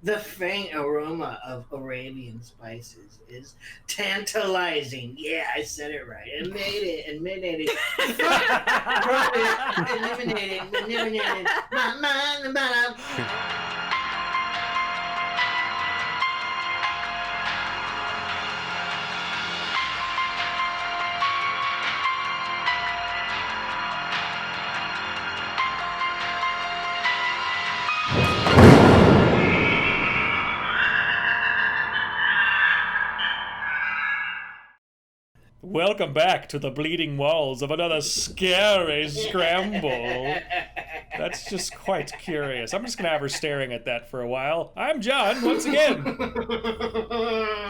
The faint aroma of Arabian spices is tantalizing. Yeah, I said it right. Eliminating. Eliminating. Welcome back to the bleeding walls of another scary Scramble. That's just quite curious. I'm just gonna have her staring at that for a while. I'm John, once again.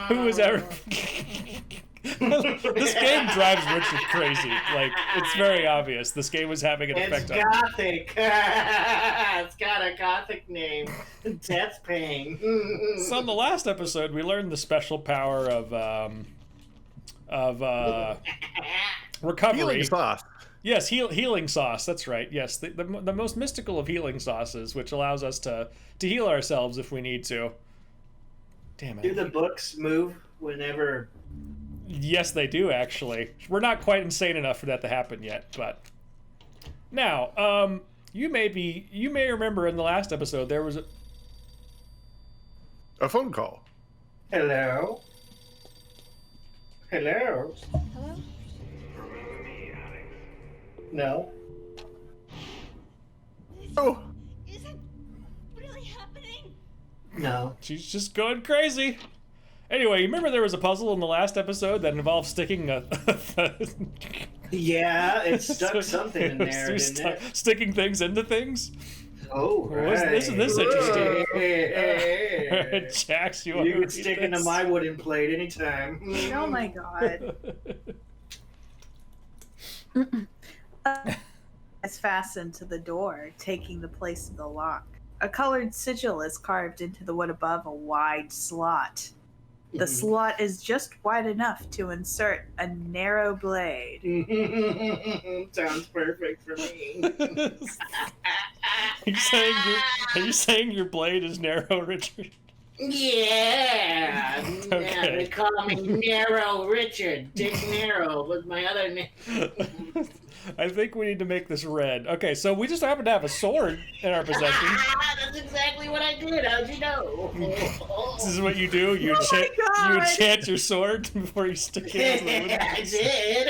Who is ever... This game drives Richard crazy. Like, it's very obvious. This game was having an effect on him. It's gothic. It's got a gothic name. Death Pain. So in the last episode, we learned the special power of recovery. Healing sauce. Yes, healing sauce. That's right. Yes, the most mystical of healing sauces, which allows us to heal ourselves if we need to. Damn it. Do the books move whenever? Yes, they do, actually. We're not quite insane enough for that to happen yet, but... Now, you may remember in the last episode there was A phone call. Hello? Hello? Hello? No? Oh, Is it really happening? No. She's just going crazy. Anyway, you remember there was a puzzle in the last episode that involved sticking a... Yeah, it stuck something in there, didn't it? Sticking things into things? Oh, right. Isn't this interesting? Hey. Jax, you can stick into my wooden plate anytime. Oh my god. It's fastened to the door, taking the place of the lock. A colored sigil is carved into the wood above a wide slot. The slot is just wide enough to insert a narrow blade. Sounds perfect for me. Are you saying your blade is narrow, Richard? Yeah. Okay. Yeah, they call me Narrow Richard. Dick Narrow was my other name. I think we need to make this red. Okay, so we just happen to have a sword in our possession. That's exactly what I did. How'd you know? This is what you do? You enchant your sword before you stick it in the wood? I did.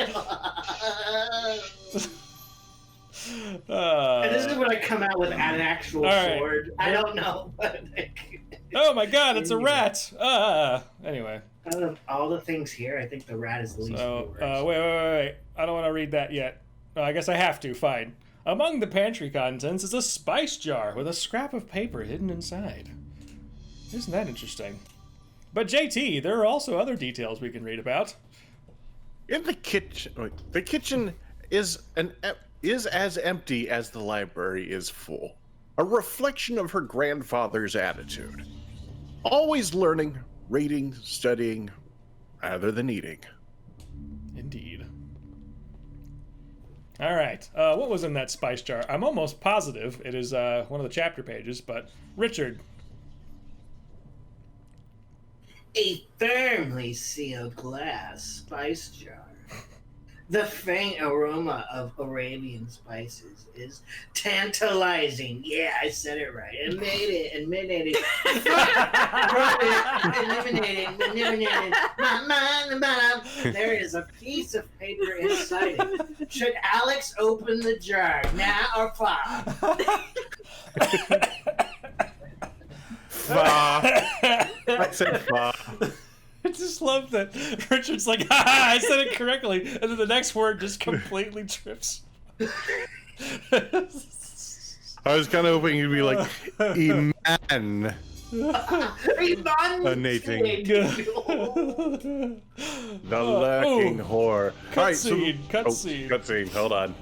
And this is when I come out with an actual sword. I don't know. But oh my god, it's a rat! Anyway. Out of all the things here, I think the rat is the least favorite. Wait. I don't want to read that yet. I guess I have to. Fine. Among the pantry contents is a spice jar with a scrap of paper hidden inside. Isn't that interesting? But JT, there are also other details we can read about. in the kitchen. The kitchen is as empty as the library is full. A reflection of her grandfather's attitude. Always learning, reading, studying, rather than eating. Indeed. All right. What was in that spice jar? I'm almost positive it is one of the chapter pages, but Richard. A firmly sealed glass spice jar. The faint aroma of Arabian spices is tantalizing. Yeah, I said it right. Eliminating. There is a piece of paper inside it. Should Alex open the jar now or flop? I said fa. I just love that Richard's like, ha, I said it correctly, and then the next word just completely trips. I was kind of hoping you'd be like, Iman. Nating. The lurking whore. Cutscene, cutscene. Cutscene, hold on.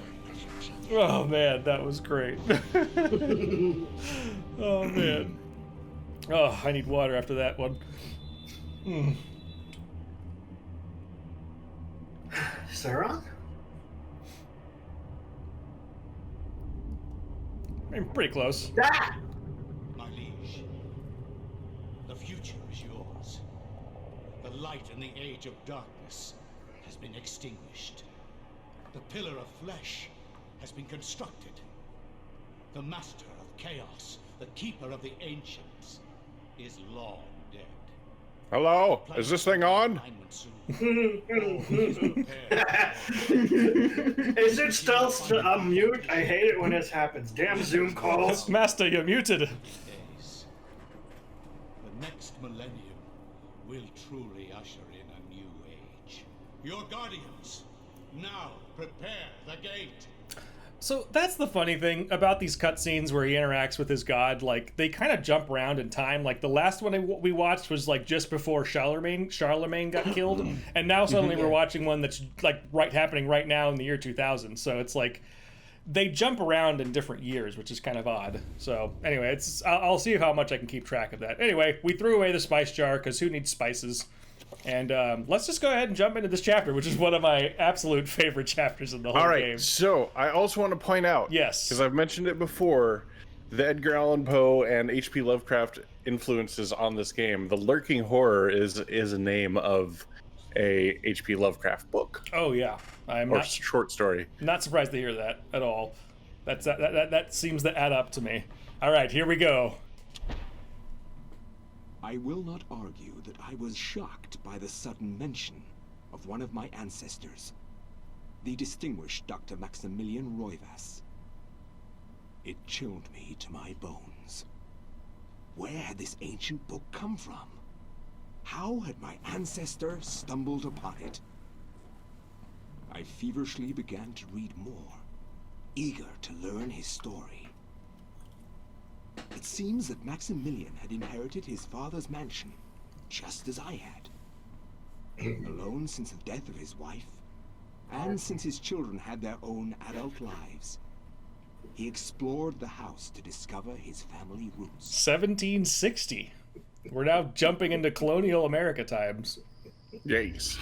Oh man, that was great. Oh man. Oh, I need water after that one. Sauron? I'm pretty close. Ah! My liege. future is yours. The light in the age of darkness has been extinguished. The pillar of flesh has been constructed. The master of chaos, the keeper of the ancients, is long dead. Hello? Is this thing on? Is it still on mute? I hate it when this happens. Damn Zoom calls. Master, you're muted. Days. The next millennium will truly usher in a new age. Your guardians, now prepare the gate. So that's the funny thing about these cutscenes where he interacts with his god. Like, they kind of jump around in time. Like, the last one we watched was like just before Charlemagne got killed, and now suddenly we're watching one that's like happening right now in the year 2000. So it's like they jump around in different years, which is kind of odd. So anyway, I'll see how much I can keep track of that. Anyway, we threw away the spice jar because who needs spices? And let's just go ahead and jump into this chapter, which is one of my absolute favorite chapters in the whole game. So I also want to point out, yes, because I've mentioned it before, the Edgar Allan Poe and H.P. Lovecraft influences on this game. The Lurking Horror is a name of a H.P. Lovecraft book. Oh yeah, short story. Not surprised to hear that at all. That seems to add up to me. All right, here we go. I will not argue that I was shocked by the sudden mention of one of my ancestors, the distinguished Dr. Maximilian Roivas. It chilled me to my bones. Where had this ancient book come from? How had my ancestor stumbled upon it? I feverishly began to read more, eager to learn his story. It seems that Maximilian had inherited his father's mansion, just as I had. Alone since the death of his wife, and since his children had their own adult lives, he explored the house to discover his family roots. 1760. We're now jumping into Colonial America times. Yes.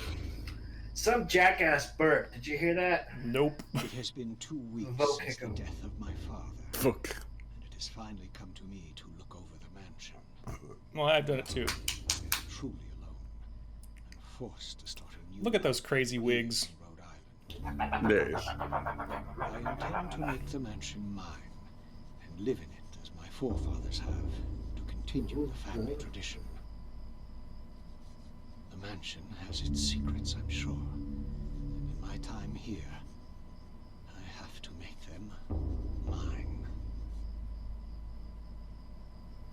Some jackass burp. Did you hear that? Nope. It has been 2 weeks since the death of my father. Fuck. And it has finally come to me to look over the mansion. Well, I've done it too. Truly alone, and forced to start a new Look at those crazy wigs. Rhode Island. Yes. I intend to make the mansion mine, and live in it as my forefathers have, to continue the family tradition. The mansion has its secrets, I'm sure. In my time here, I have to make them mine.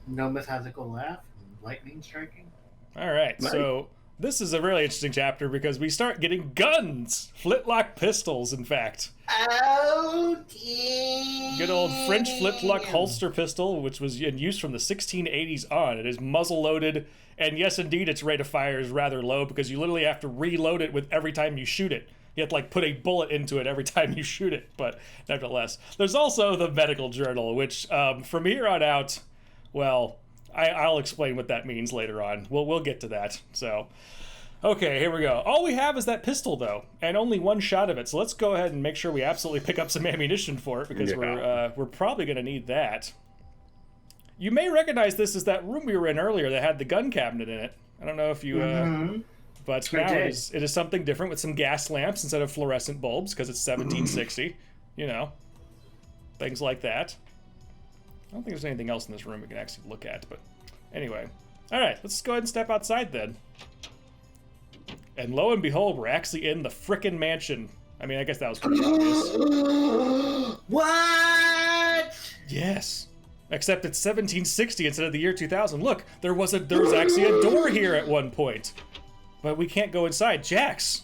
No mythical laugh? Lightning striking? All right, so this is a really interesting chapter because we start getting guns, flintlock pistols, in fact. Oh, dear. Good old French flintlock holster pistol, which was in use from the 1680s on. It is muzzle loaded, and yes, indeed, its rate of fire is rather low because you literally have to reload it with every time you shoot it. You have to like put a bullet into it every time you shoot it, but nevertheless. There's also the medical journal, which from here on out, well, I'll explain what that means later on. We'll get to that. So, okay, here we go. All we have is that pistol, though, and only one shot of it. So let's go ahead and make sure we absolutely pick up some ammunition for it because we're probably going to need that. You may recognize this as that room we were in earlier that had the gun cabinet in it. I don't know if you, but now it is something different with some gas lamps instead of fluorescent bulbs because it's 1760. You know, things like that. I don't think there's anything else in this room we can actually look at, but anyway. All right, let's go ahead and step outside then. And lo and behold, we're actually in the frickin' mansion. I mean, I guess that was pretty obvious. What? Yes. Except it's 1760 instead of the year 2000. Look, there was actually a door here at one point. But we can't go inside. Jax.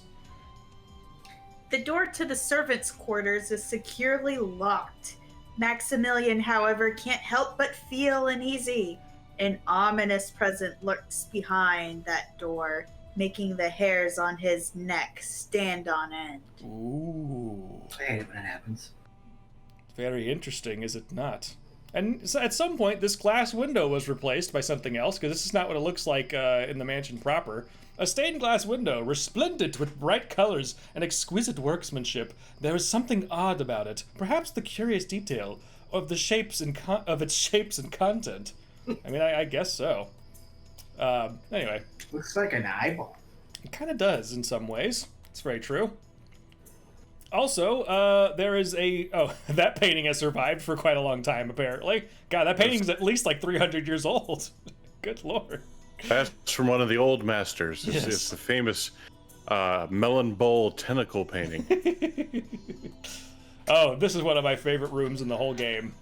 The door to the servants' quarters is securely locked. Maximilian, however, can't help but feel uneasy. An ominous presence lurks behind that door, making the hairs on his neck stand on end. Ooh. I hate it when it happens. Very interesting, is it not? And so at some point, this glass window was replaced by something else, because this is not what it looks like in the mansion proper. A stained glass window, resplendent with bright colors and exquisite workmanship. There is something odd about it. Perhaps the curious detail of the shapes and of its shapes and content. I mean, I guess so. Anyway. Looks like an eyeball. It kind of does in some ways. It's very true. Also, there is that painting has survived for quite a long time, apparently. God, that painting's at least like 300 years old. Good lord. That's from one of the old masters. Yes. It's the famous melon bowl tentacle painting. Oh, this is one of my favorite rooms in the whole game.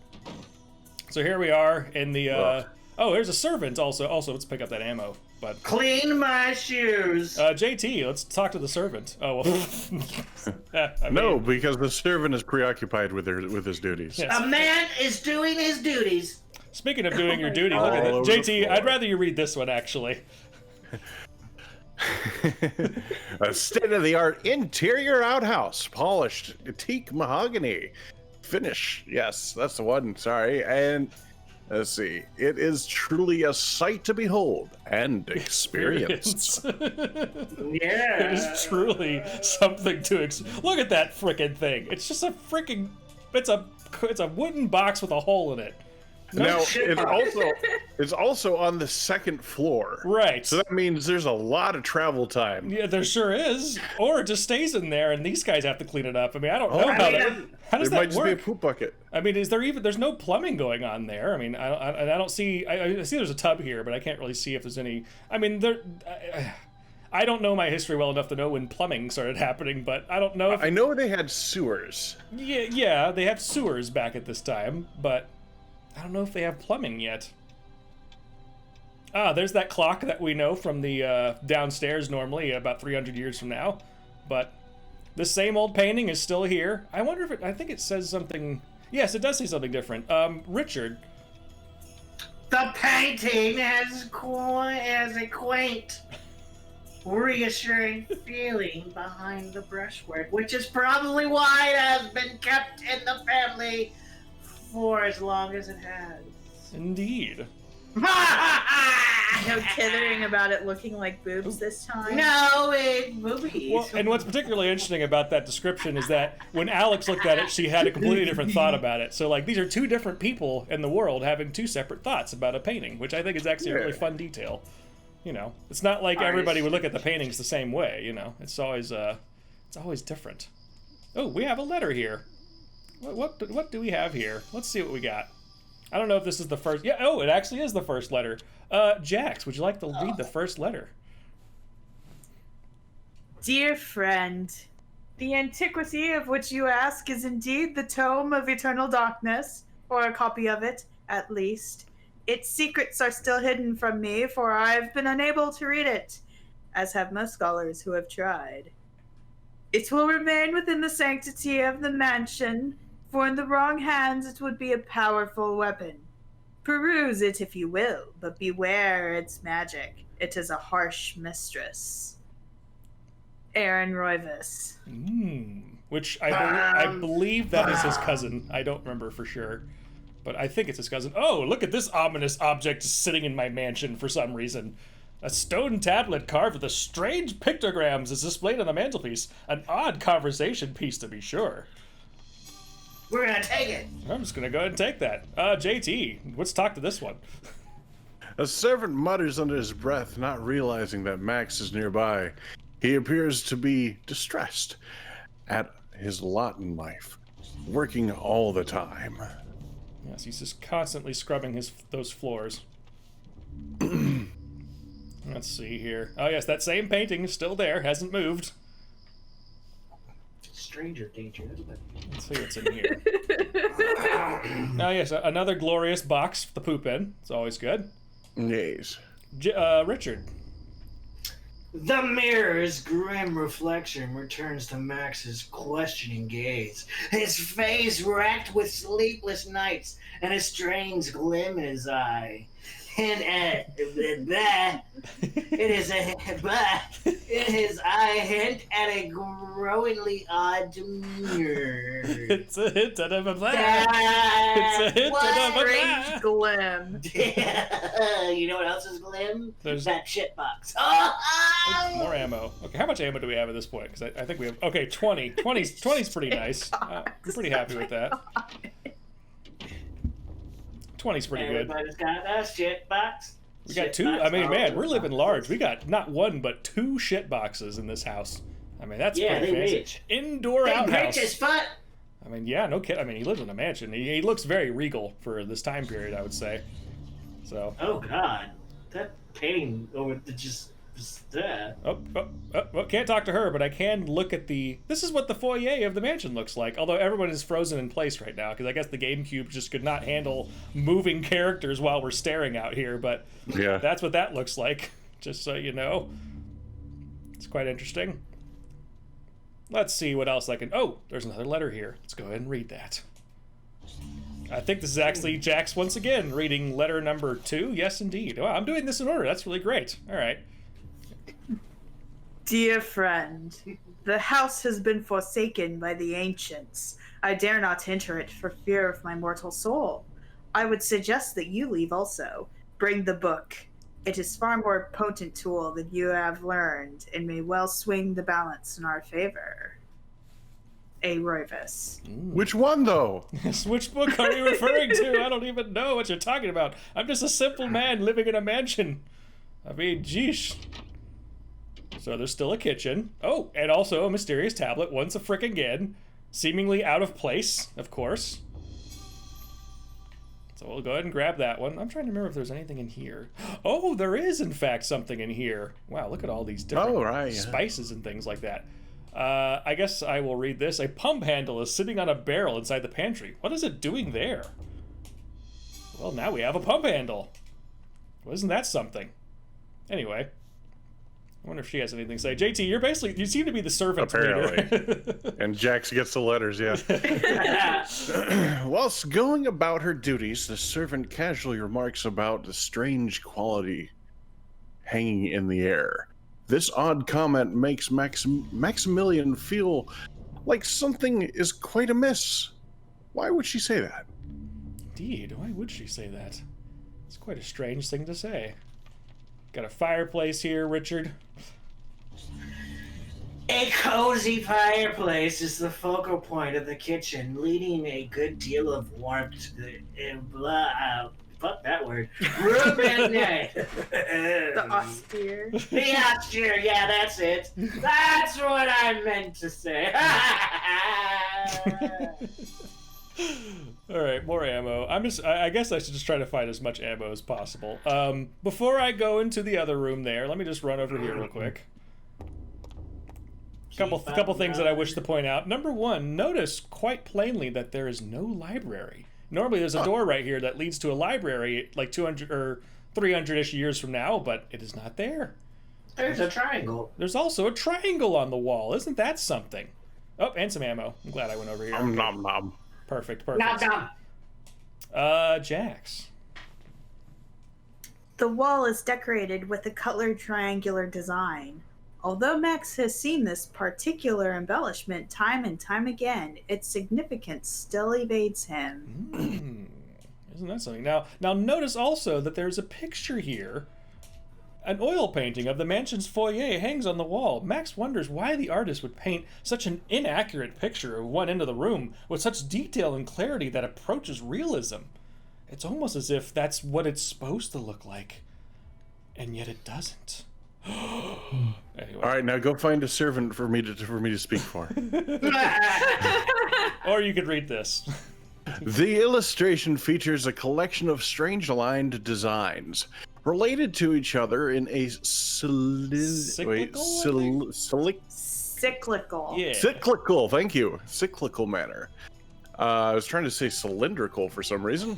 So here we are in the... Oh, there's a servant also. Also, let's pick up that ammo. But Clean my shoes. JT, let's talk to the servant. Oh, well. No, because the servant is preoccupied with his duties. Yes. A man is doing his duties. Speaking of doing your duty, look All at that. over the JT, floor. I'd rather you read this one, actually. A state-of-the-art interior outhouse, polished teak mahogany. Finish. Yes, that's the one. Sorry. And let's see. It is truly a sight to behold and experience. Yeah. It is truly something to look at that frickin' thing. It's just a frickin' it's a wooden box with a hole in it. Now shit. it's also on the second floor. Right. So that means there's a lot of travel time. Yeah, there sure is. Or it just stays in there and these guys have to clean it up. I mean, I don't know how does It might that just be a work? poop bucket. I mean, there's no plumbing going on there. I mean, I don't see. I see there's a tub here, but I can't really see if there's any. I mean, I don't know my history well enough to know when plumbing started happening, but I don't know if. I know they had sewers. Yeah, they have sewers back at this time, but I don't know if they have plumbing yet. Ah, there's that clock that we know from the downstairs normally about 300 years from now, but the same old painting is still here. I wonder if I think it says something. Yes, it does say something different. Richard. The painting has a quaint, reassuring feeling behind the brushwork, which is probably why it has been kept in the family for as long as it has. Indeed. No tithering about it looking like boobs this time. No, it's movies. Well, and what's particularly interesting about that description is that when Alex looked at it, she had a completely different thought about it. So, like, these are two different people in the world having two separate thoughts about a painting, which I think is actually a really fun detail. You know, it's not like everybody would look at the paintings the same way. You know, it's always different. Oh, we have a letter here. What do we have here? Let's see what we got. I don't know if this is the first. Yeah. Oh, it actually is the first letter. Jax, would you like to read the first letter? Dear friend, the antiquity of which you ask is indeed the tome of eternal darkness, or a copy of it, at least. Its secrets are still hidden from me, for I've been unable to read it, as have most scholars who have tried. It will remain within the sanctity of the mansion, for in the wrong hands it would be a powerful weapon. Peruse it if you will, but beware its magic. It is a harsh mistress. Aaron Roivas. Which I believe that is his cousin. I don't remember for sure, but I think it's his cousin. Oh, look at this ominous object sitting in my mansion for some reason. A stone tablet carved with strange pictograms is displayed on the mantelpiece. An odd conversation piece, to be sure. We're gonna take it. I'm just gonna go ahead and take that. JT, let's talk to this one. A servant mutters under his breath, not realizing that Max is nearby. He appears to be distressed at his lot in life, working all the time. Yes, he's just constantly scrubbing those floors. Let's see here. Oh yes, that same painting is still there, hasn't moved. Stranger danger, isn't it? Let's see what's in here. Oh yes, another glorious box for the poop in. It's always good. Yes. Richard. The mirror's grim reflection returns to Max's questioning gaze, his face racked with sleepless nights and a strange gleam in his eye. And in his eye hint at a growingly odd demeanor. It's a hint at a blah. It's a hint at a Strange glim. You know what else is glim? There's- that shit box. More ammo. Okay, how much ammo do we have at this point? Because I think we have... Okay, 20. 20's pretty nice. I'm pretty happy with that. 20's pretty good. Everybody's got a shit box. We got Shit two. box I mean, man, all we're over living the large. place. We got not one but two shit boxes in this house. I mean, that's Yeah, pretty they fancy. rich. Indoor They outhouse. rich as fuck. I mean, yeah, no kidding. I mean, he lives in a mansion. He looks very regal for this time period, I would say. So. Oh God, that painting over the just. Oh, can't talk to her, but I can look at the... This is what the foyer of the mansion looks like, although everyone is frozen in place right now, because I guess the GameCube just could not handle moving characters while we're staring out here, but Yeah. that's what that looks like, just so you know. It's quite interesting. Let's see what else I can... Oh, there's another letter here. Let's go ahead and read that. I think this is actually Jax once again, reading letter number 2. Yes, indeed. Wow, I'm doing this in order. That's really great. All right. Dear friend, the house has been forsaken by the ancients. I dare not enter it for fear of my mortal soul. I would suggest that you leave also. Bring the book. It is far more potent tool than you have learned, and may well swing the balance in our favor. A. Roivas. Which one, though? Which book are you referring to? I don't even know what you're talking about. I'm just a simple man living in a mansion. I mean, geesh. So there's still a kitchen. Oh, and also a mysterious tablet once a frick again. Seemingly out of place, of course. So we'll go ahead and grab that one. I'm trying to remember if there's anything in here. Oh, there is, in fact, something in here. Wow, look at all these different spices and things like that. I guess I will read this. A pump handle is sitting on a barrel inside the pantry. What is it doing there? Well, now we have a pump handle. Wasn't that something? Anyway. I wonder if she has anything to say. JT, you seem to be the servant Apparently. And Jax gets the letters, yeah. Whilst going about her duties, the servant casually remarks about the strange quality hanging in the air. This odd comment makes Maximilian feel like something is quite amiss. Why would she say that? Indeed, why would she say that? It's quite a strange thing to say. Got a fireplace here, Richard. A cozy fireplace is the focal point of the kitchen, leading a good deal of warmth to the fuck that word. Room at night. The austere. The austere, yeah, that's it. That's what I meant to say. All right, more ammo. I guess I should just try to find as much ammo as possible. Before I go into the other room there, let me just run over here real quick. Couple things that I wish to point out. Number one, notice quite plainly that there is no library. Normally there's a door right here that leads to a library like 200 or 300-ish years from now, but it is not there. There's a triangle. There's also a triangle on the wall. Isn't that something? Oh, and some ammo. I'm glad I went over here. Nom nom. Perfect. Nom nom. Jax. The wall is decorated with a colored triangular design. Although Max has seen this particular embellishment time and time again, its significance still evades him. Isn't that something? Now notice also that there's a picture here. An oil painting of the mansion's foyer hangs on the wall. Max wonders why the artist would paint such an inaccurate picture of one end of the room with such detail and clarity that approaches realism. It's almost as if that's what it's supposed to look like. And yet it doesn't. Anyway. All right, now go find a servant for me to speak for. Or you could read this. The illustration features a collection of strange aligned designs related to each other in a Cyclical. Yeah. cyclical. Thank you, cyclical manner. I was trying to say cylindrical for some reason.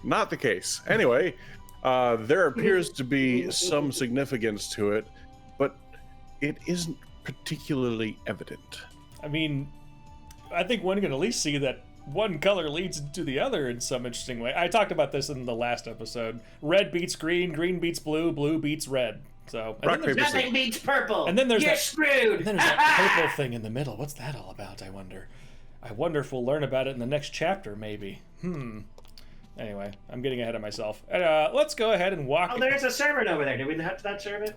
Not the case. Anyway. There appears to be some significance to it, but it isn't particularly evident. I mean, I think one can at least see that one color leads to the other in some interesting way. I talked about this in the last episode. Red beats green, green beats blue, blue beats red. So Nothing beats purple. And then there's You're screwed. And then there's that purple thing in the middle. What's that all about, I wonder? I wonder if we'll learn about it in the next chapter, maybe. Anyway, I'm getting ahead of myself. Let's go ahead and walk. Oh, there's a servant over there. Did we touch that servant?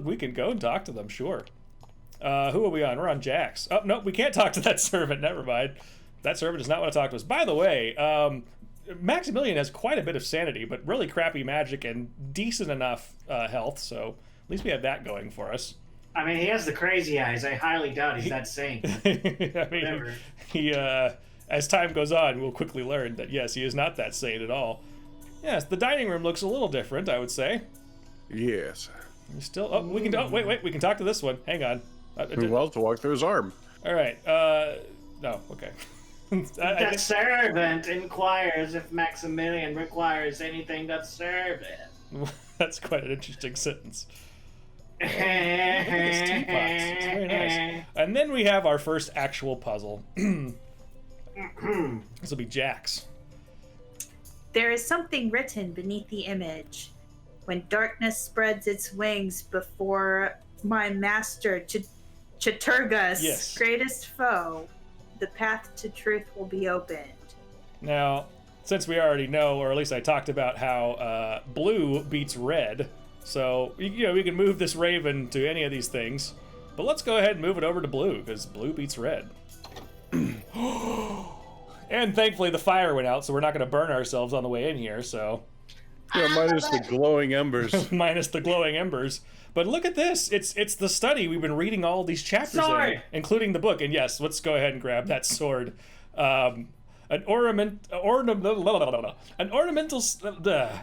We can go and talk to them, sure. Who are we on? We're on Jax. Oh, no, we can't talk to that servant. Never mind. That servant does not want to talk to us. By the way, Maximilian has quite a bit of sanity, but really crappy magic and decent enough health, so at least we have that going for us. I mean, he has the crazy eyes. I highly doubt he's that sane. I mean, he as time goes on, we'll quickly learn that, yes, he is not that sane at all. Yes, the dining room looks a little different, I would say. Yes. We still... Oh, we can... Oh, wait, we can talk to this one. Hang on. Well, to walk through his arm. All right. No, okay. The servant inquires if Maximilian requires anything to serve it. That's quite an interesting sentence. Look at this teapot. It's very nice. And then we have our first actual puzzle. This will be Jack's. There is something written beneath the image. When darkness spreads its wings before my master Chaturga's Yes. greatest foe, the path to truth will be opened. Now, since we already know, or at least I talked about how blue beats red, so you know we can move this raven to any of these things. But let's go ahead and move it over to blue, because blue beats red. And thankfully the fire went out, so we're not going to burn ourselves on the way in here, so... Yeah, minus the glowing embers. Minus the glowing embers. But look at this. It's the study we've been reading all these chapters in, including the book. And yes, let's go ahead and grab that sword. A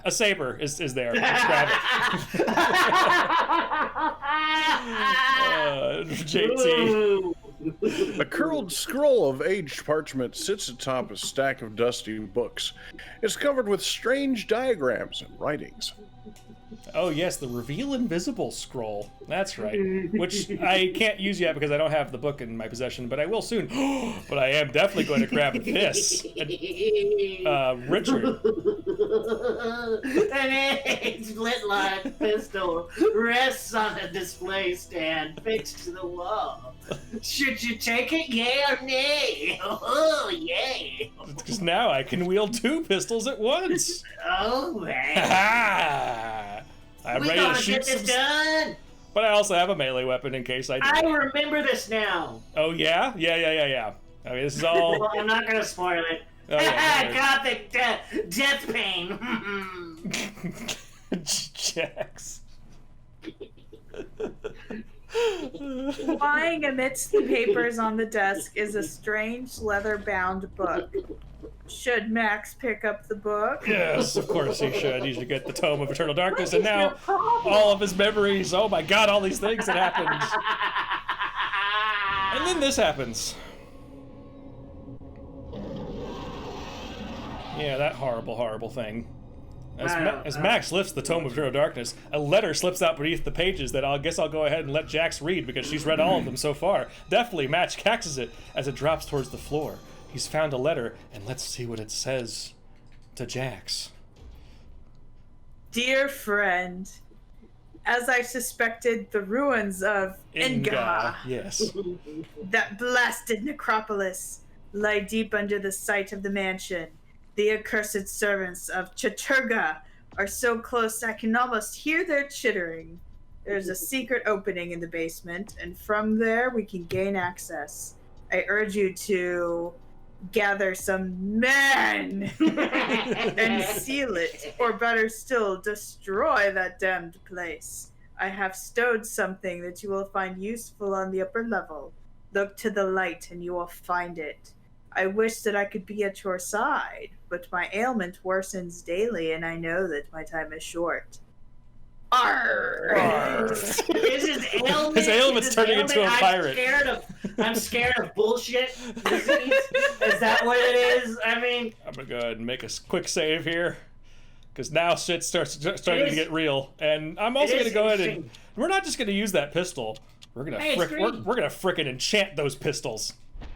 saber is there. Let's grab it. JT. A curled scroll of aged parchment sits atop a stack of dusty books. It's covered with strange diagrams and writings. Oh yes, the Reveal Invisible scroll. That's right. Which I can't use yet because I don't have the book in my possession, but I will soon. But I am definitely going to grab this. Richard. An flintlock pistol rests on a display stand fixed to the wall. Should you take it, yay or nay? Oh, yay. Because now I can wield 2 pistols at once. Oh, man. Ha! I'm We ready to gotta shoot get this some... done. But I also have a melee weapon in case I do. I remember this now. Oh, yeah? Yeah. I mean, this is all... Well, I'm not gonna spoil it. Oh, yeah, Gothic death pain. Jax. Lying amidst the papers on the desk is a strange leather-bound book. Should Max pick up the book? Yes, of course he should. He should get the Tome of Eternal Darkness, and now all of his memories. Oh my god, all these things that happened. And then this happens. Yeah, that horrible, horrible thing. As Max lifts the Tome of Eternal Darkness, a letter slips out beneath the pages that I guess I'll go ahead and let Jax read because she's read all of them so far. Definitely, Max catches it as it drops towards the floor. He's found a letter, and let's see what it says to Jax. Dear friend, as I suspected, the ruins of Inga, yes, that blasted necropolis, lie deep under the site of the mansion. The accursed servants of Chaturga are so close I can almost hear their chittering. There's a secret opening in the basement, and from there we can gain access. I urge you to gather some men and seal it, or better still, destroy that damned place. I have stowed something that you will find useful on the upper level. Look to the light and you will find it. I wish that I could be at your side, but my ailment worsens daily and I know that my time is short. Arr! Arr. Is his ailment? His ailment's turning into a pirate. I'm scared of bullshit disease. Is that what it is? I mean, I'm gonna go ahead and make a quick save here, because now shit starting to get real. And I'm also gonna go ahead and we're not just gonna use that pistol. We're gonna we're gonna frickin' enchant those pistols.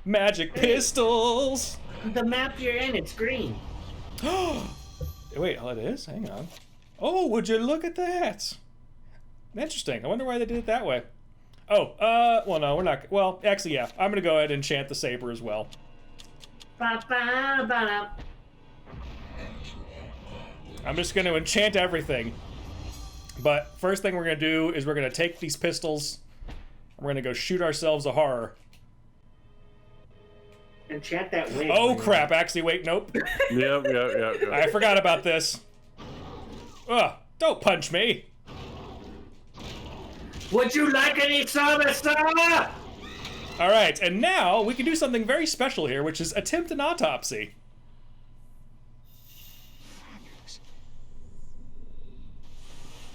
Magic pistols. The map you're in, it's green. Wait, oh, it is? Hang on. Oh, would you look at that? Interesting. I wonder why they did it that way. Oh, well, no, we're not. Well, actually, yeah. I'm going to go ahead and enchant the saber as well. Ba-ba-ba-da. I'm just going to enchant everything. But first thing we're going to do is we're going to take these pistols. We're going to go shoot ourselves a horror. Enchant that wig. Oh man. crap! Actually, wait, nope. Yep. I forgot about this. Ugh! Don't punch me. Would you like any service, sir? All right, and now we can do something very special here, which is attempt an autopsy.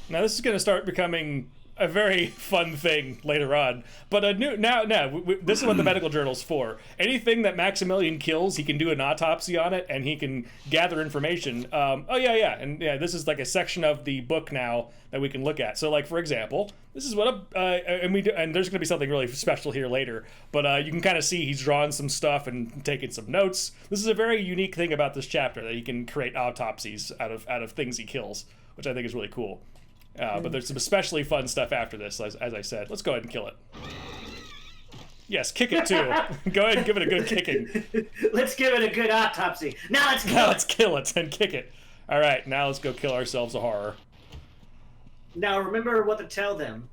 Now this is going to start becoming a very fun thing later on, but this is what the medical journal's for. Anything that Maximilian kills, he can do an autopsy on it, and he can gather information. This is like a section of the book now that we can look at. So, like for example, this is what and there's going to be something really special here later. But you can kind of see he's drawn some stuff and taken some notes. This is a very unique thing about this chapter, that he can create autopsies out of things he kills, which I think is really cool. But there's some especially fun stuff after this, as I said. Let's go ahead and kill it. Yes, kick it too. Go ahead and give it a good kicking. Let's give it a good autopsy. Now let's kill Now it. let's kill it and kick it. All right, now let's go kill ourselves a horror. Now remember what to tell them.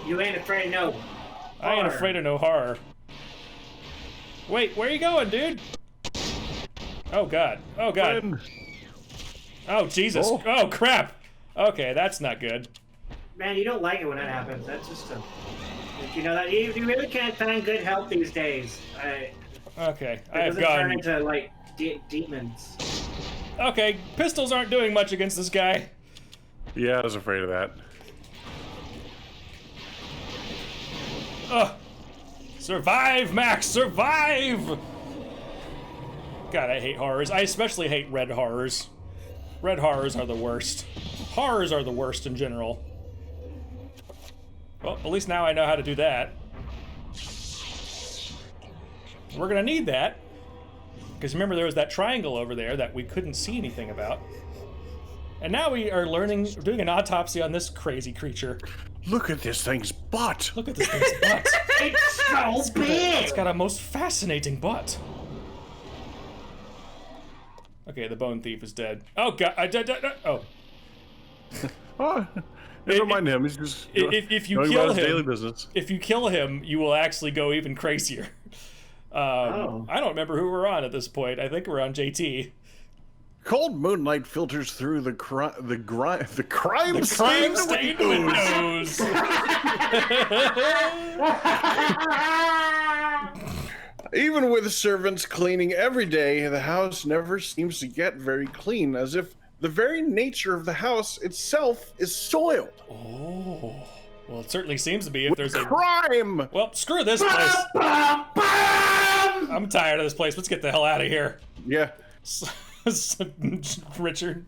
You ain't afraid of no one. I ain't afraid of no horror. Wait, where are you going, dude? Oh god. Oh god. Friend. Oh Jesus. Oh crap. Okay, that's not good. Man, you don't like it when that happens. That's just a... You know, that you really can't find good help these days. Okay, It doesn't turn into, like, demons. Okay, pistols aren't doing much against this guy. Yeah, I was afraid of that. Ugh. Survive, Max, survive! God, I hate horrors. I especially hate red horrors. Red horrors are the worst. Horrors are the worst in general. Well, at least now I know how to do that. We're gonna need that. Because remember, there was that triangle over there that we couldn't see anything about. And now we are doing an autopsy on this crazy creature. Look at this thing's butt. Look at this thing's butt. It's so big! It's got a most fascinating butt. Okay, the bone thief is dead. Oh god, oh. Oh, never mind him. He's just If you going kill about his him, daily business. if you kill him, you will actually go even crazier. I don't remember who we're on at this point. I think we're on JT. Cold moonlight filters through the crime Crime-stained windows. Even with servants cleaning every day, the house never seems to get very clean, as if the very nature of the house itself is soiled. Oh, well, it certainly seems to be if there's a crime. Well, screw this place. I'm tired of this place. Let's get the hell out of here. Yeah. Richard.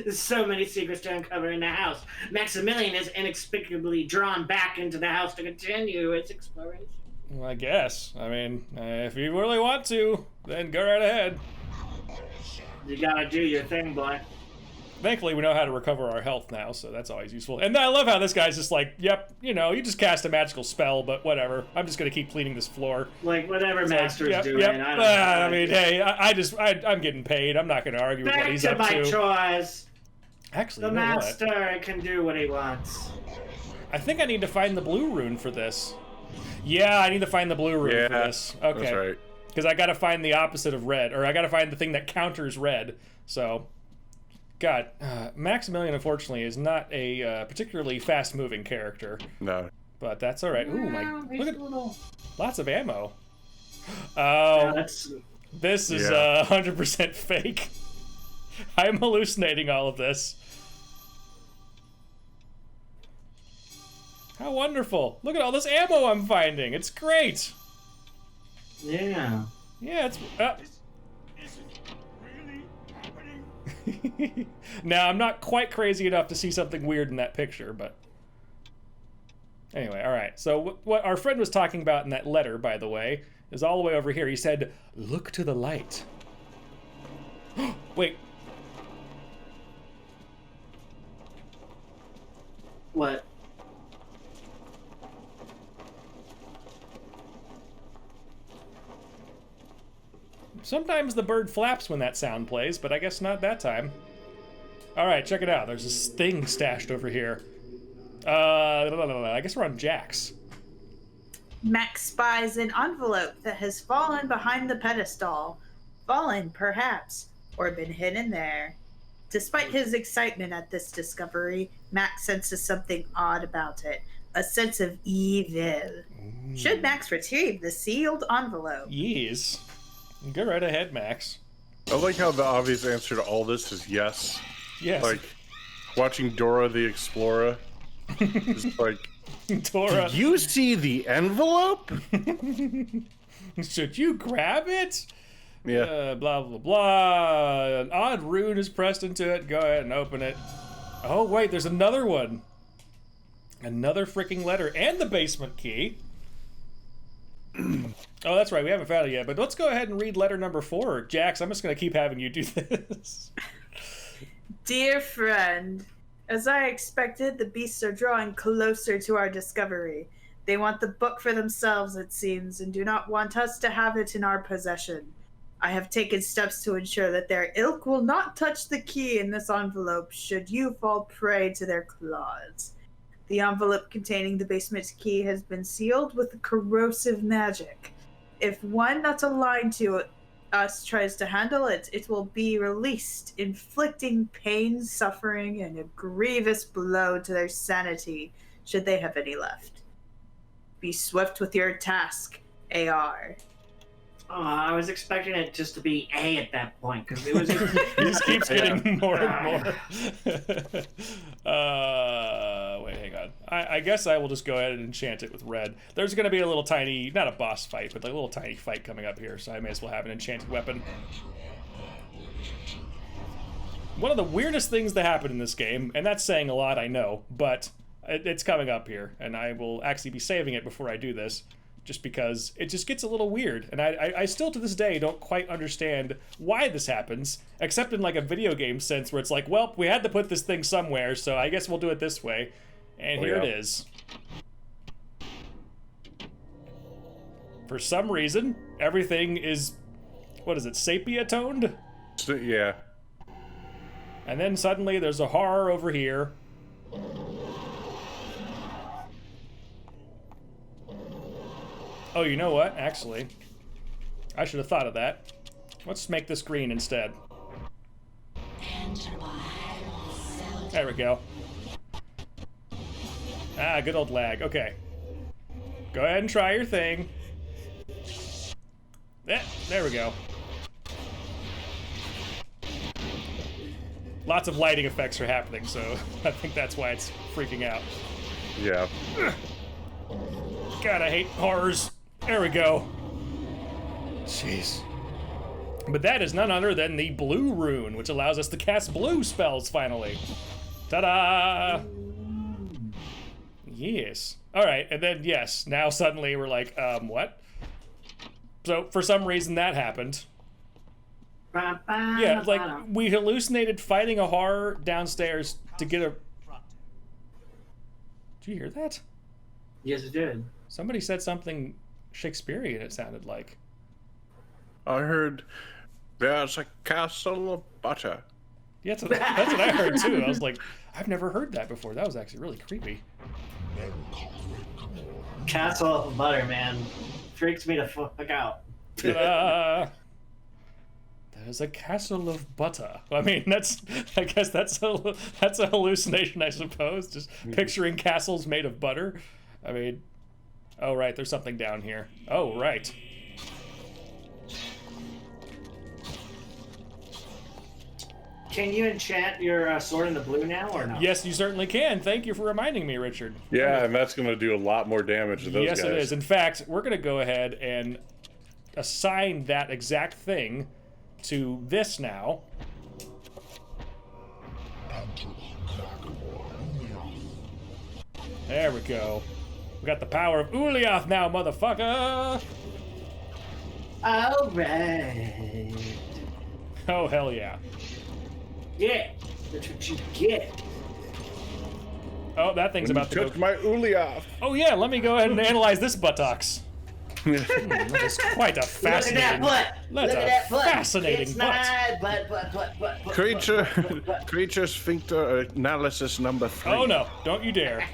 There's so many secrets to uncover in the house. Maximilian is inexplicably drawn back into the house to continue its exploration. Well, I guess. I mean, if you really want to, then go right ahead. You gotta do your thing, boy. Thankfully, we know how to recover our health now, so that's always useful. And I love how this guy's just like, yep, you just cast a magical spell, but whatever. I'm just gonna keep cleaning this floor. Like, whatever It's Master's like, doing. Yep. I don't know. I mean, hey, I'm getting paid. I'm not gonna argue with what Back he's to up my to. chores. Actually, The you know what? Master can do what he wants. I think I need to find the blue rune for this. Yeah, I need to find the blue rune for this. Okay. That's right. Because I gotta find the opposite of red, or I gotta find the thing that counters red. So, God, Maximilian, unfortunately, is not a particularly fast-moving character. No. But that's all right. Ooh, look at lots of ammo. Yeah, Oh, this is 100% fake. I'm hallucinating all of this. How wonderful! Look at all this ammo I'm finding. It's great. yeah. Yeah, it's. Really happening? Now, I'm not quite crazy enough to see something weird in that picture, but... Anyway, alright. So, what our friend was talking about in that letter, by the way, is all the way over here. He said, look to the light. Wait. What? Sometimes the bird flaps when that sound plays, but I guess not that time. Alright, check it out. There's this thing stashed over here. I guess we're on Jack's. Max spies an envelope that has fallen behind the pedestal. Fallen, perhaps, or been hidden there. Despite his excitement at this discovery, Max senses something odd about it. A sense of evil. Should Max retrieve the sealed envelope? Yes. Go right ahead, Max. I like how the obvious answer to all this is yes. Yes. Like, watching Dora the Explorer. It's like, Dora. did you see the envelope? Should you grab it? Yeah. Blah, blah, blah. An odd rune is pressed into it. Go ahead and open it. Oh, wait, there's another one. Another freaking letter. And the basement key. Oh, that's right. We haven't found it yet. But let's go ahead and read letter number 4. Jax, I'm just going to keep having you do this. Dear friend, as I expected, the beasts are drawing closer to our discovery. They want the book for themselves, it seems, and do not want us to have it in our possession. I have taken steps to ensure that their ilk will not touch the key in this envelope should you fall prey to their claws. The envelope containing the basement key has been sealed with corrosive magic. If one not aligned to us tries to handle it, it will be released, inflicting pain, suffering, and a grievous blow to their sanity, should they have any left. Be swift with your task, AR. Oh, I was expecting it just to be A at that point, because it was... He just keeps getting more and more. Wait, hang on. I guess I will just go ahead and enchant it with red. There's going to be a little tiny, not a boss fight, but like a little tiny fight coming up here, so I may as well have an enchanted weapon. One of the weirdest things that happened in this game, and that's saying a lot, I know, but it's coming up here, and I will actually be saving it before I do this. Just because it just gets a little weird. And I still to this day don't quite understand why this happens, except in like a video game sense where it's like, well, we had to put this thing somewhere, so I guess we'll do it this way. And here it is. For some reason, everything is, what is it, sepia toned? Yeah. And then suddenly there's a horror over here. Oh, you know what? Actually, I should have thought of that. Let's make this green instead. There we go. Ah, good old lag. Okay. Go ahead and try your thing. There we go. Lots of lighting effects are happening, so I think that's why it's freaking out. Yeah. God, I hate horrors. There we go. Jeez. But that is none other than the blue rune, which allows us to cast blue spells finally. Ta-da! Yes. Alright, and then yes, now suddenly we're like, what? So for some reason that happened. Yeah, like we hallucinated fighting a horror downstairs to get a... Did you hear that? Yes, it did. Somebody said something Shakespearean, it sounded like. I heard there's a castle of butter. Yeah, that's what I heard too. I was like, I've never heard that before. That was actually really creepy. Castle of butter, man. Freaks me the fuck out. There's a castle of butter. I mean, I guess that's a hallucination, I suppose. Just picturing castles made of butter. I mean, oh right, there's something down here. Oh right. Can you enchant your sword in the blue now, or no? Yes, you certainly can. Thank you for reminding me, Richard. Yeah, and that's going to do a lot more damage to those guys. Yes, it is. In fact, we're going to go ahead and assign that exact thing to this now. There we go. We got the power of Uliath now, motherfucker! Alright. Oh, hell yeah. Yeah, that's what you get. Oh, that thing's about to go... Took my Uliath. Oh yeah, let me go ahead and analyze this buttocks. That is quite a fascinating... Look at that butt! That's Look at a that butt! fascinating It's butt. not butt. Creature sphincter analysis number 3. Oh no, don't you dare.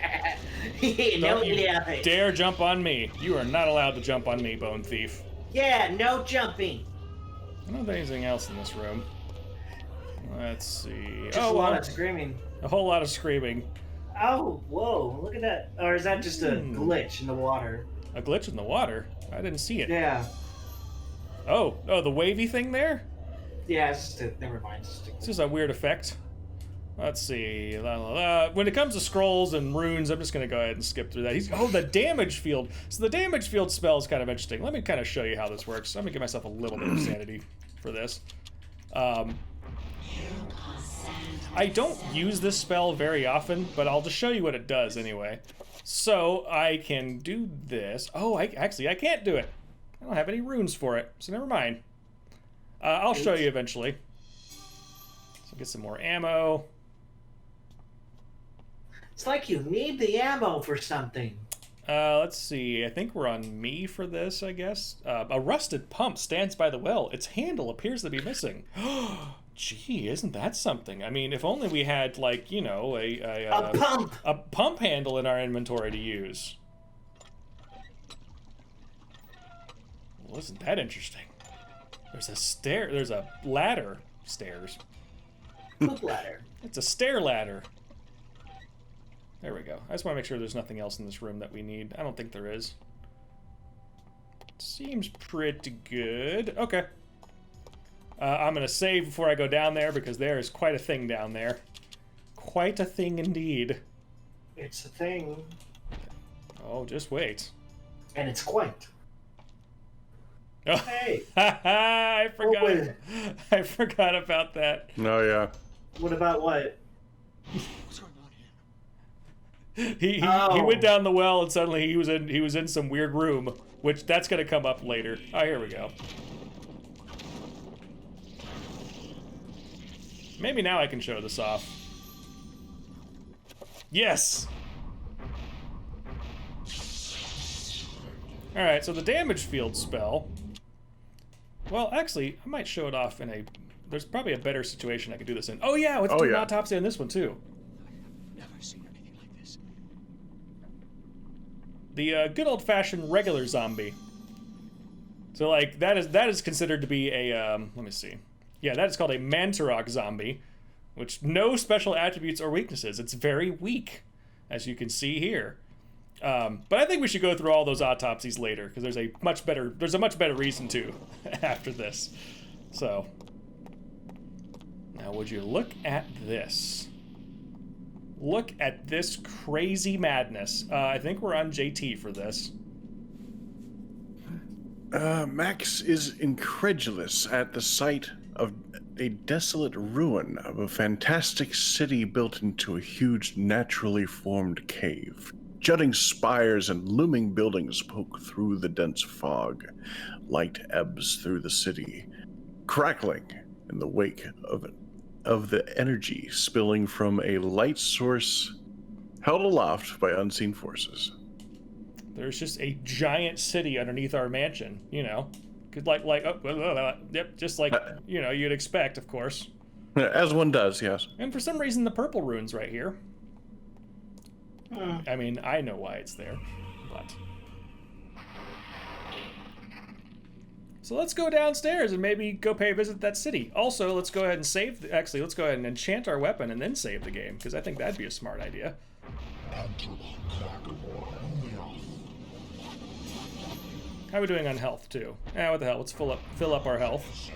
No, Don't you yeah. dare jump on me. You are not allowed to jump on me, Bone Thief. Yeah, no jumping. I don't know if there's anything else in this room. Let's see. Just Oh, a lot well, of screaming. a whole lot of screaming. Oh, whoa, look at that. Or is that just a glitch in the water? A glitch in the water? I didn't see it. Yeah. Oh, the wavy thing there? Yeah, it's just a, never mind. It's just a weird effect. Let's see. La, la, la. When it comes to scrolls and runes, I'm just going to go ahead and skip through that. The damage field. So the damage field spell is kind of interesting. Let me kind of show you how this works. I'm going to give myself a little bit of sanity for this. I don't use this spell very often, but I'll just show you what it does anyway. So I can do this. Oh, I can't do it. I don't have any runes for it, so never mind. I'll show you eventually. So get some more ammo. It's like you need the ammo for something. Let's see. I think we're on me for this, I guess. A rusted pump stands by the well. Its handle appears to be missing. Gee, isn't that something? I mean, if only we had, like, you know, a pump handle in our inventory to use. Well, isn't that interesting? There's a ladder. Stairs. Poop ladder. It's a stair ladder. There we go. I just want to make sure there's nothing else in this room that we need. I don't think there is. Seems pretty good. Okay. I'm going to save before I go down there because there is quite a thing down there. Quite a thing indeed. It's a thing. Oh, just wait. And it's quite. Oh. Hey. I forgot. Oh, I forgot about that. No, yeah. What about what? What's going on here? He Oh. went down the well and suddenly he was in some weird room, which that's going to come up later. Oh, here we go. Maybe now I can show this off. Yes! Alright, so the damage field spell. Well, actually, I might show it off in a... There's probably a better situation I could do this in. Oh yeah, let's do an autopsy on this one too. Never seen anything like this. The good old-fashioned regular zombie. So like that is considered to be a let me see. Yeah, that is called a Mantarok zombie, which no special attributes or weaknesses. It's very weak, as you can see here. But I think we should go through all those autopsies later because there's a much better reason to after this. So now, would you look at this? Look at this crazy madness. I think we're on JT for this. Max is incredulous at the sight of a desolate ruin of a fantastic city built into a huge naturally formed cave. Jutting spires and looming buildings poke through the dense fog. Light ebbs through the city, crackling in the wake of the energy spilling from a light source held aloft by unseen forces. There's just a giant city underneath our mansion, you know. Yep, just like, you know, you'd expect, of course. As one does, yes. And for some reason, the purple rune's right here. I mean, I know why it's there, but... So let's go downstairs and maybe go pay a visit to that city. Also, let's go ahead and save... Actually, let's go ahead and enchant our weapon and then save the game, because I think that'd be a smart idea. How are we doing on health, too? What the hell? Let's fill up our health.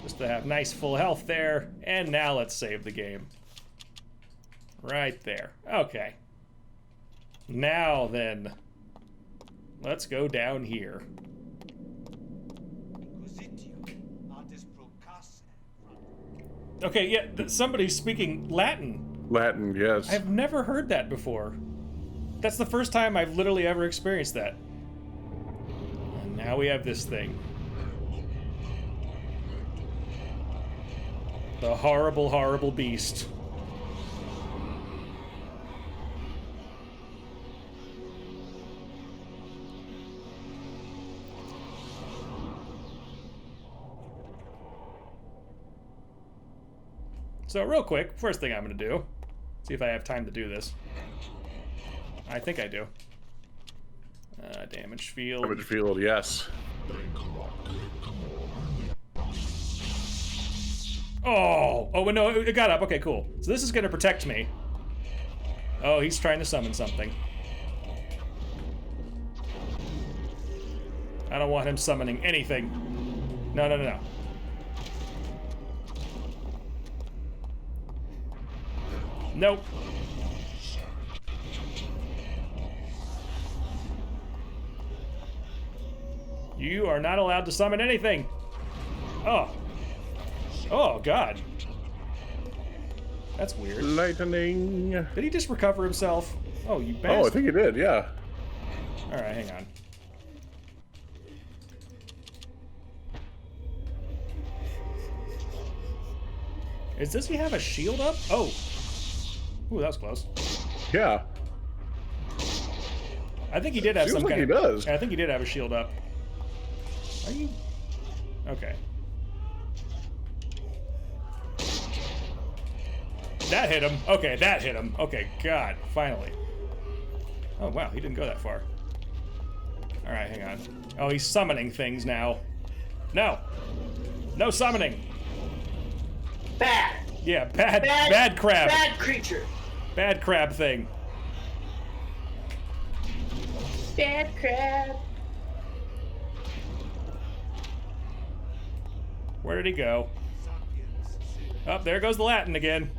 Just to have nice full health there. And now let's save the game. Right there. Okay. Now then. Let's go down here. Okay, yeah, somebody's speaking Latin. Latin, yes. I've never heard that before. That's the first time I've literally ever experienced that. And now we have this thing. The horrible, horrible beast. So real quick, first thing I'm going to do, see if I have time to do this. I think I do. Damage field. Damage field, yes. Oh! Oh, no, it got up. Okay, cool. So this is gonna protect me. Oh, he's trying to summon something. I don't want him summoning anything. No, no, no, no. Nope. You are not allowed to summon anything. Oh. Oh, God. That's weird. Lightning. Did he just recover himself? Oh, you bastard. Oh, I think he did, yeah. Alright, hang on. Does he have a shield up? Oh. Ooh, that was close. Yeah. I think he did have Seems some like kind he of... does. I think he did have a shield up. Are you... Okay. That hit him. Okay, that hit him. Okay, God, finally. Oh, wow, he didn't go that far. Alright, hang on. Oh, he's summoning things now. No! No summoning! Bad. Yeah, bad crab. Bad creature. Bad crab thing. Bad crab. Where did he go? Oh, there goes the Latin again.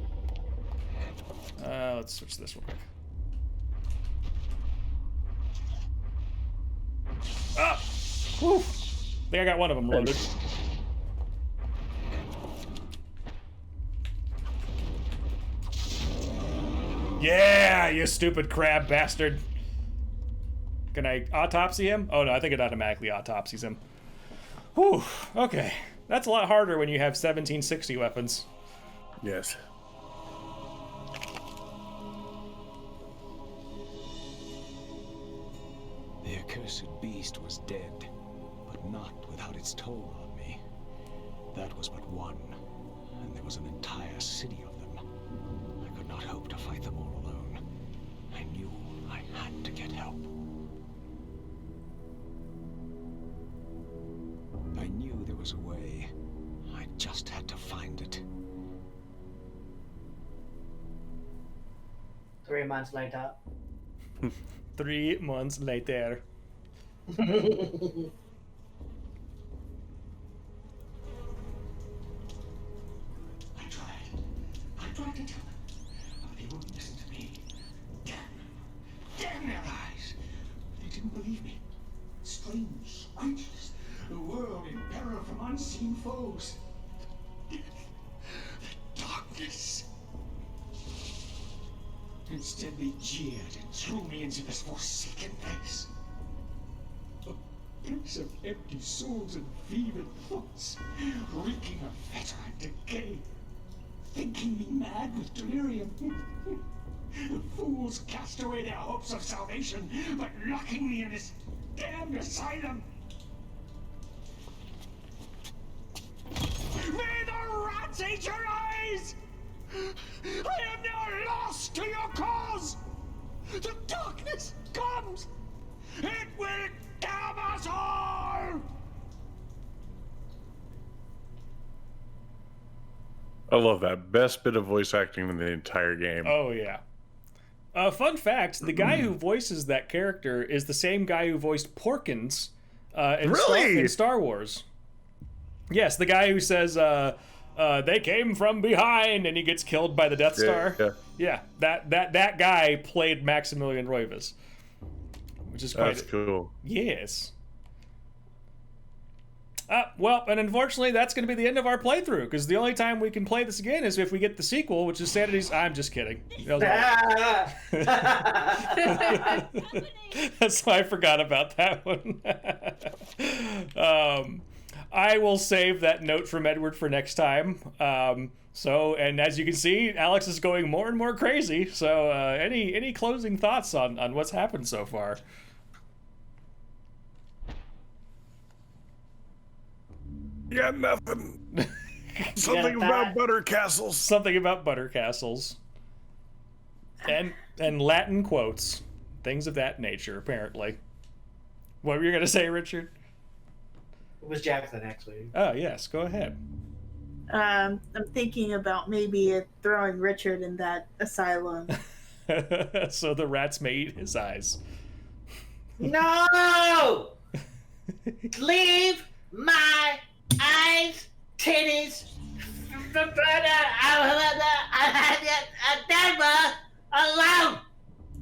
Let's switch this real quick. Ah! Whew! I think I got one of them loaded. Yeah, you stupid crab bastard. Can I autopsy him? Oh no, I think it automatically autopsies him. Whew, okay. That's a lot harder when you have 1760 weapons. Yes. The accursed beast was dead, but not without its toll on me. That was but one, and there was an entire city of them. I could not hope to fight them all alone. I knew I had to get help. I knew there was a way. I just had to find it. 3 months later. 3 months later. I tried to tell them, but they wouldn't listen to me. Damn their eyes! They didn't believe me. Strange creatures, the world in peril from unseen foes. The darkness. Instead, they jeered and threw me into this forsaken place. A place of empty souls and fevered thoughts, reeking of fetor and decay. Thinking me mad with delirium. The fools cast away their hopes of salvation by locking me in this damned asylum. May the rats eat your eyes! I am now lost to your cause! The darkness comes! It will damn us all! I love that. Best bit of voice acting in the entire game. Oh, yeah. Fun fact, the guy who voices that character is the same guy who voiced Porkins in Star Wars. Yes, the guy who says, they came from behind, and he gets killed by the Death Star. Yeah, that guy played Maximilian Roivas. Which is quite... That's cool. Yes. Well, and unfortunately, that's going to be the end of our playthrough, because the only time we can play this again is if we get the sequel, which is Sanity's... I'm just kidding. That's why I forgot about that one. I will save that note from Edward for next time. And as you can see, Alex is going more and more crazy. So, any closing thoughts on what's happened so far? Yeah, nothing. Something about butter castles. Something about butter castles. And Latin quotes. things of that nature, apparently. What were you going to say, Richard? It was Jacqueline, actually. Oh, yes, go ahead. I'm thinking about maybe throwing Richard in that asylum. So the rats may eat his eyes. No! Leave my eyes, titties